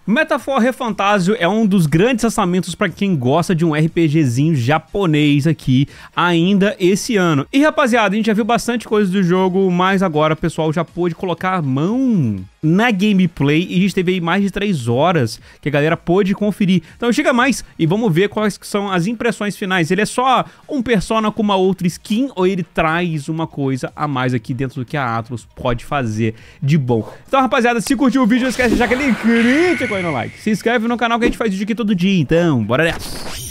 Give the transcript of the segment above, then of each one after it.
Metaphor Refantazio é um dos grandes lançamentos para quem gosta de um RPGzinho japonês aqui ainda esse ano. E rapaziada, a gente já viu bastante coisa do jogo, mas agora o pessoal já pôde colocar a mão na gameplay e a gente teve aí mais de 3 horas que a galera pôde conferir. Então chega mais e vamos ver quais são as impressões finais. Ele é só um Persona com uma outra skin ou ele traz uma coisa a mais aqui dentro do que a Atlus pode fazer de bom? Então rapaziada, se curtiu o vídeo, não esquece de deixar aquele crítico aí no like. Se inscreve no canal que a gente faz vídeo aqui todo dia, então bora nessa!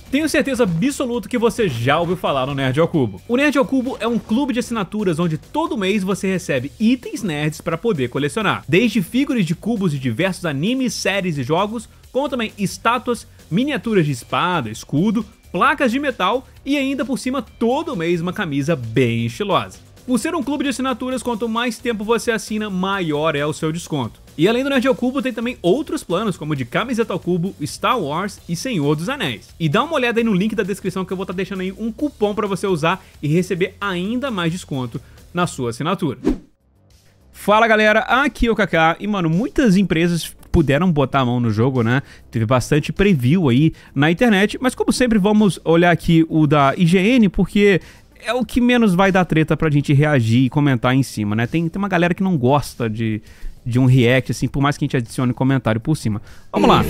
Tenho certeza absoluta que você já ouviu falar no Nerd ao Cubo. O Nerd ao Cubo é um clube de assinaturas onde todo mês você recebe itens nerds para poder colecionar. Desde figuras de cubos de diversos animes, séries e jogos, como também estátuas, miniaturas de espada, escudo, placas de metal e ainda por cima todo mês uma camisa bem estilosa. Por ser um clube de assinaturas, quanto mais tempo você assina, maior é o seu desconto. E além do Nerd ao Cubo, tem também outros planos, como de camiseta ao cubo, Star Wars e Senhor dos Anéis. E dá uma olhada aí no link da descrição que eu vou estar deixando aí um cupom para você usar e receber ainda mais desconto na sua assinatura. Fala galera, aqui é o Kaká e mano, muitas empresas puderam botar a mão no jogo, né? Teve bastante preview aí na internet, mas como sempre vamos olhar aqui o da IGN, porque é o que menos vai dar treta pra gente reagir e comentar em cima, né? Tem uma galera que não gosta de um react, assim, por mais que a gente adicione comentário por cima. Vamos lá.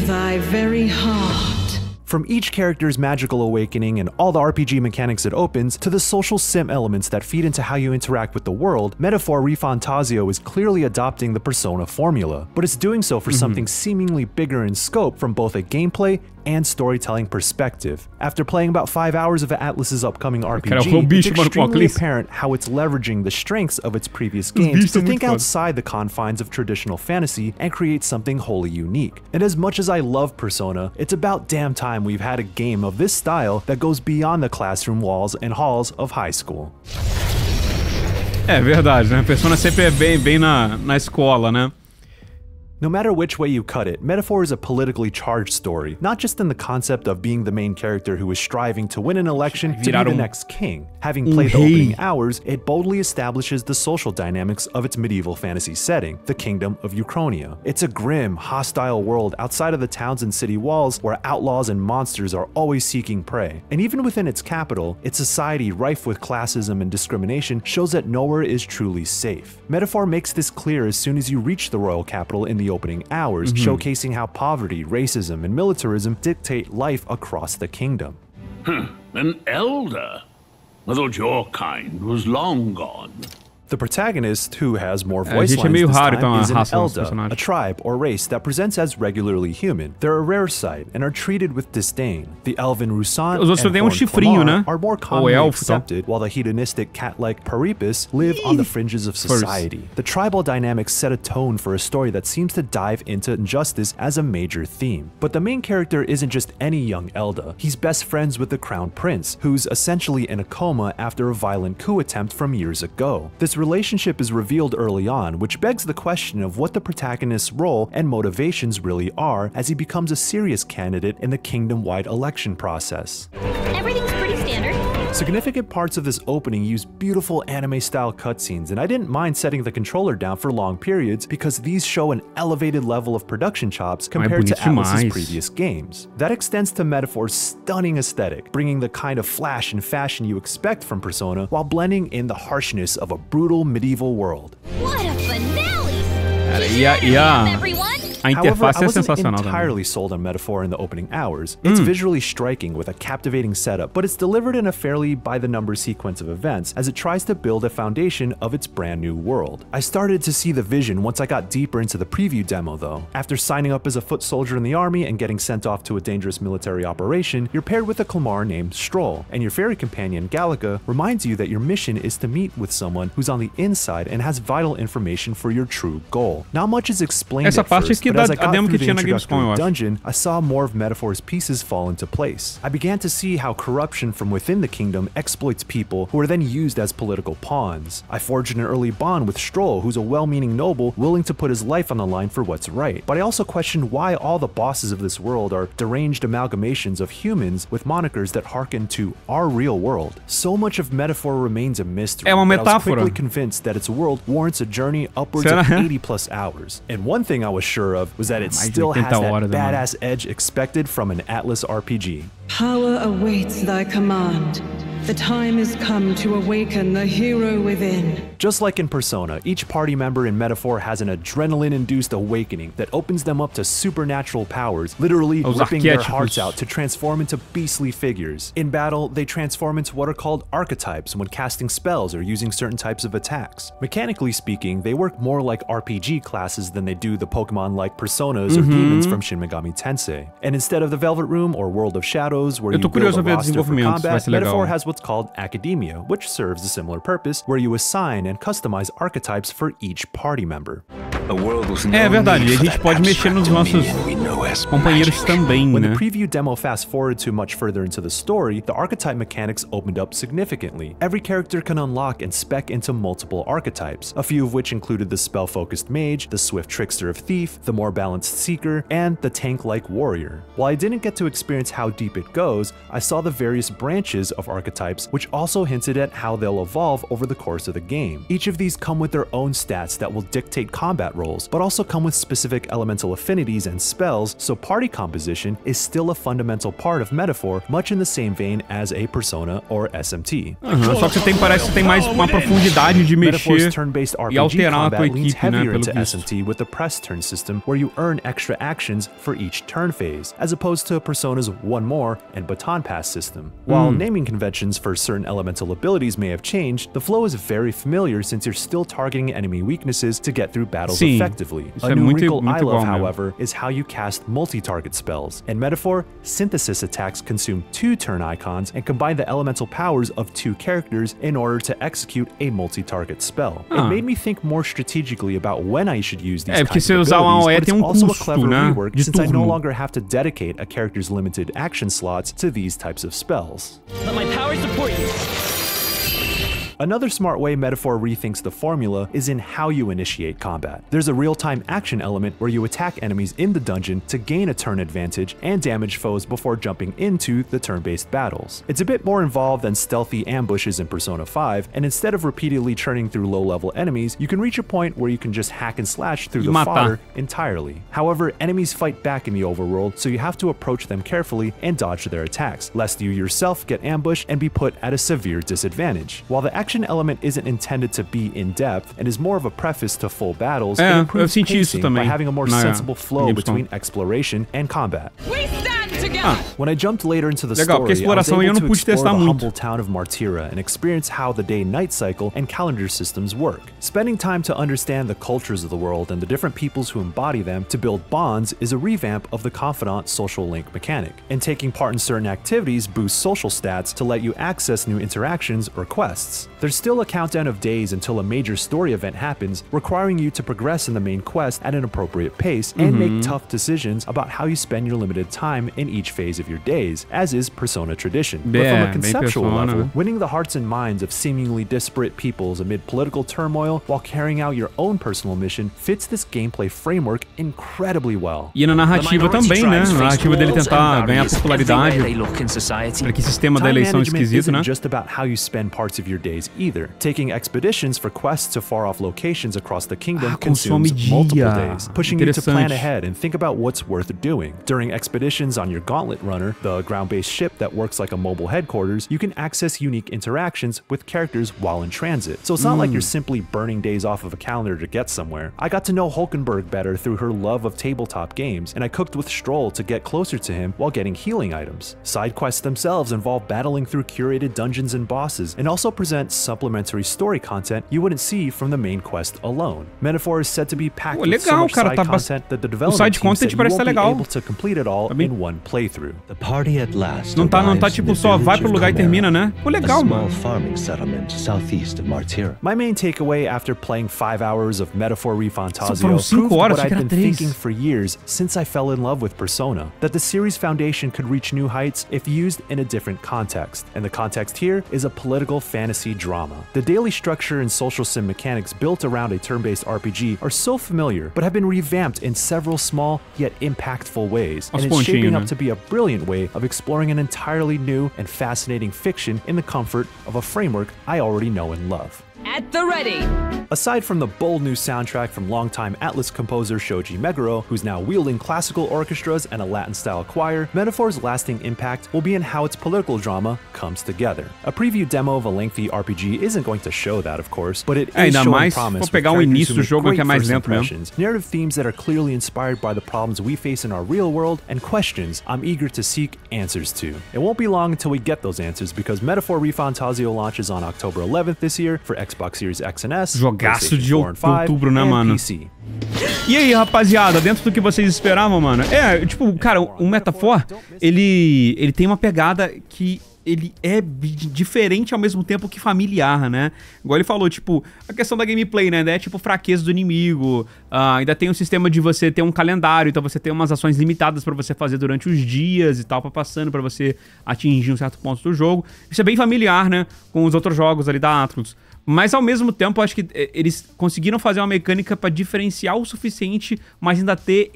From each character's magical awakening and all the RPG mechanics it opens, to the social sim elements that feed into how you interact with the world, Metaphor Refantazio is clearly adopting the Persona formula, but it's doing so for something seemingly bigger in scope from both a gameplay and storytelling perspective. After playing about 5 hours of Atlus's upcoming RPG, it's extremely apparent how it's leveraging the strengths of its previous games to think outside the confines of traditional fantasy and create something wholly unique. And as much as I love Persona, it's about damn time we've had a game of this style that goes beyond the classroom walls and halls of high school. É verdade, né? Persona sempre é bem na escola, né? No matter which way you cut it, Metaphor is a politically charged story, not just in the concept of being the main character who is striving to win an election to be the next king. Having played the opening hours, it boldly establishes the social dynamics of its medieval fantasy setting, the Kingdom of Uchronia. It's a grim, hostile world outside of the towns and city walls where outlaws and monsters are always seeking prey. And even within its capital, its society rife with classism and discrimination shows that nowhere is truly safe. Metaphor makes this clear as soon as you reach the royal capital in the opening hours, showcasing how poverty, racism, and militarism dictate life across the kingdom. An elder? I thought your kind was long gone. The protagonist, who has more voice lines this time, is an Elda, a tribe or race that presents as regularly human. They're a rare sight and are treated with disdain. The elven Rusan and Horn are more commonly accepted, while the hedonistic cat-like Paripus live on the fringes of society. The tribal dynamics set a tone for a story that seems to dive into injustice as a major theme. But the main character isn't just any young Elda. He's best friends with the Crown Prince, who's essentially in a coma after a violent coup attempt from years ago. This relationship is revealed early on, which begs the question of what the protagonist's role and motivations really are as he becomes a serious candidate in the kingdom-wide election process. Everything's pretty standard. Significant parts of this opening use beautiful anime-style cutscenes, and I didn't mind setting the controller down for long periods because these show an elevated level of production chops compared to Atlus's previous games. That extends to Metaphor's stunning aesthetic, bringing the kind of flash and fashion you expect from Persona while blending in the harshness of a brutal medieval world. What a finale! Everyone! However, I wasn't entirely sold on Metaphor in the opening hours. It's visually striking with a captivating setup, but it's delivered in a fairly by-the-numbers sequence of events as it tries to build a foundation of its brand new world. I started to see the vision once I got deeper into the preview demo though. After signing up as a foot soldier in the army and getting sent off to a dangerous military operation, you're paired with a Kalmar named Stroll, and your fairy companion Gallica reminds you that your mission is to meet with someone who's on the inside and has vital information for your true goal. Not much is explained at first, but a demo que tinha na Gamescom, eu acho. Dungeon, I saw more of Metaphor's pieces fall into place. I began to see how corruption from within the kingdom exploits people who are then used as political pawns. I forged an early bond with Stroll, who's a well-meaning noble willing to put his life on the line for what's right. But I also questioned why all the bosses of this world are deranged amalgamations of humans with monikers that harken to our real world. So much of Metaphor remains a mystery. É uma metáfora. I was quickly convinced that its world warrants a journey upwards of 80+ hours. And one thing I was sure of was that it still has that badass edge expected from an Atlus RPG. Power awaits thy command. The time has come to awaken the hero within. Just like in Persona, each party member in Metaphor has an adrenaline-induced awakening that opens them up to supernatural powers, literally ripping their hearts out to transform into beastly figures. In battle, they transform into what are called archetypes when casting spells or using certain types of attacks. Mechanically speaking, they work more like RPG classes than they do the Pokemon-like Personas or demons from Shin Megami Tensei. And instead of the Velvet Room or World of Shadows, where you build a roster for combat, Metaphor has what's called Academia, which serves a similar purpose, where you assign and customize archetypes for each party member. É verdade, e a gente pode mexer nos nossos companheiros também, When né? the preview demo fast-forwarded to much further into the story, the archetype mechanics opened up significantly. Every character can unlock and spec into multiple archetypes, a few of which included the spell-focused mage, the swift trickster of thief, the more balanced seeker, and the tank-like warrior. While I didn't get to experience how deep it goes, I saw the various branches of archetypes, which also hinted at how they'll evolve over the course of the game. Each of these come with their own stats that will dictate combat roles, but also come with specific elemental affinities and spells, so party composition is still a fundamental part of Metaphor, much in the same vein as a Persona or SMT. Só que parece que tem mais uma profundidade de mexer e alterar a tua equipe, né, pelo visto. SMT with the press turn system, where you earn extra actions for each turn phase, as opposed to Persona's one more and baton pass system. While naming conventions for certain elemental abilities may have changed, the flow is very familiar since you're still targeting enemy weaknesses to get through battles effectively. A new wrinkle I love, however, is how you cast multi-target spells. In Metaphor, synthesis attacks consume 2 turn icons and combine the elemental powers of 2 characters in order to execute a multi-target spell. It made me think more strategically about when I should use these kinds of abilities, but it's also a clever rework since I no longer have to dedicate a character's limited action slots to these types of spells. Let my power support you. Another smart way Metaphor rethinks the formula is in how you initiate combat. There's a real-time action element where you attack enemies in the dungeon to gain a turn advantage and damage foes before jumping into the turn-based battles. It's a bit more involved than stealthy ambushes in Persona 5, and instead of repeatedly churning through low-level enemies, you can reach a point where you can just hack and slash through the fodder entirely. However, enemies fight back in the overworld, so you have to approach them carefully and dodge their attacks, lest you yourself get ambushed and be put at a severe disadvantage. While the action element isn't intended to be in-depth and is more of a preface to full battles, it improves pacing by having a more sensible flow between exploration and combat. When I jumped later into the story, I was able to explore the humble town of Martira and experience how the day-night cycle and calendar systems work. Spending time to understand the cultures of the world and the different peoples who embody them to build bonds is a revamp of the confidant social link mechanic, and taking part in certain activities boosts social stats to let you access new interactions or quests. There's still a countdown of days until a major story event happens, requiring you to progress in the main quest at an appropriate pace and make tough decisions about how you spend your limited time in each phase of your days, as is Persona tradition. But from a conceptual level, winning the hearts and minds of seemingly disparate peoples amid political turmoil while carrying out your own personal mission fits this gameplay framework incredibly well. E na narrativa também, né? Na narrativa dele tentar ganhar popularidade para que sistema da eleição esquisito, né? Just about how you spend parts of your days either. Taking expeditions for quests to far-off locations across the kingdom consumes multiple days, pushing you to plan ahead and think about what's worth doing. During expeditions on your Gauntlet Runner, the ground-based ship that works like a mobile headquarters, you can access unique interactions with characters while in transit. So it's not like you're simply burning days off of a calendar to get somewhere. I got to know Hulkenberg better through her love of tabletop games, and I cooked with Stroll to get closer to him while getting healing items. Side quests themselves involve battling through curated dungeons and bosses, and also present supplementary story content you wouldn't see from the main quest alone. Metaphor is said to be packed with so much side content that the development team said you won't be able to complete it all in one playthrough. Não tá tipo só vai pro lugar e termina, né? Pô, legal, mano. My main takeaway after playing 5 hours of Metaphor Refantazio proved what I've been thinking for years since I fell in love with Persona, that the series' foundation could reach new heights if used in a different context, and the context here is a political fantasy drama. The daily structure and social sim mechanics built around a turn-based RPG are so familiar, but have been revamped in several small yet impactful ways, and it's shaping up to be a brilliant way of exploring an entirely new and fascinating fiction in the comfort of a framework I already know and love. At the ready! Aside from the bold new soundtrack from longtime Atlus composer Shoji Meguro, who's now wielding classical orchestras and a Latin-style choir, Metaphor's lasting impact will be in how its political drama comes together. A preview demo of a lengthy RPG isn't going to show that, of course, but it is showing promise with characters who make great first impressions, narrative themes that are clearly inspired by the problems we face in our real world, and questions I'm eager to seek answers to. It won't be long until we get those answers, because Metaphor Refantazio launches on October 11th this year for Xbox Series X and S, jogaço de outubro, né, mano? PC. E aí, rapaziada, dentro do que vocês esperavam, mano? Tipo, cara, o Metaphor, ele tem uma pegada que ele é diferente ao mesmo tempo que familiar, né? Igual ele falou, tipo, a questão da gameplay, né? É tipo fraqueza do inimigo, ainda tem um sistema de você ter um calendário, então você tem umas ações limitadas pra você fazer durante os dias e tal, pra passando pra você atingir um certo ponto do jogo. Isso é bem familiar, né? Com os outros jogos ali da Atlus. Mas ao mesmo tempo, acho que eles conseguiram fazer uma mecânica pra diferenciar o suficiente, mas ainda ter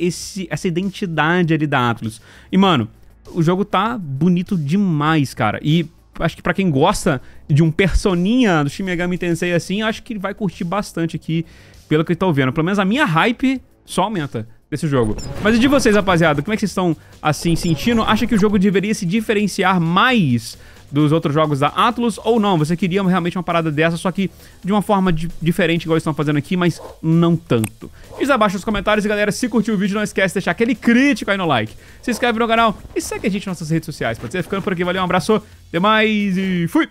essa identidade ali da Atlus. E, mano, o jogo tá bonito demais, cara. E acho que pra quem gosta de um personinha do Shin Megami Tensei assim, acho que vai curtir bastante aqui, pelo que eu tô vendo. Pelo menos a minha hype só aumenta desse jogo. Mas e de vocês, rapaziada? Como é que vocês estão, assim, sentindo? Acha que o jogo deveria se diferenciar mais dos outros jogos da Atlus, ou não? Você queria realmente uma parada dessa, só que de uma forma diferente, igual eles estão fazendo aqui, mas não tanto. Diz abaixo nos comentários, e galera, se curtiu o vídeo, não esquece de deixar aquele crítico aí no like. Se inscreve no canal e segue a gente nas nossas redes sociais. Pode ser? Ficando por aqui, valeu, um abraço, até mais e fui!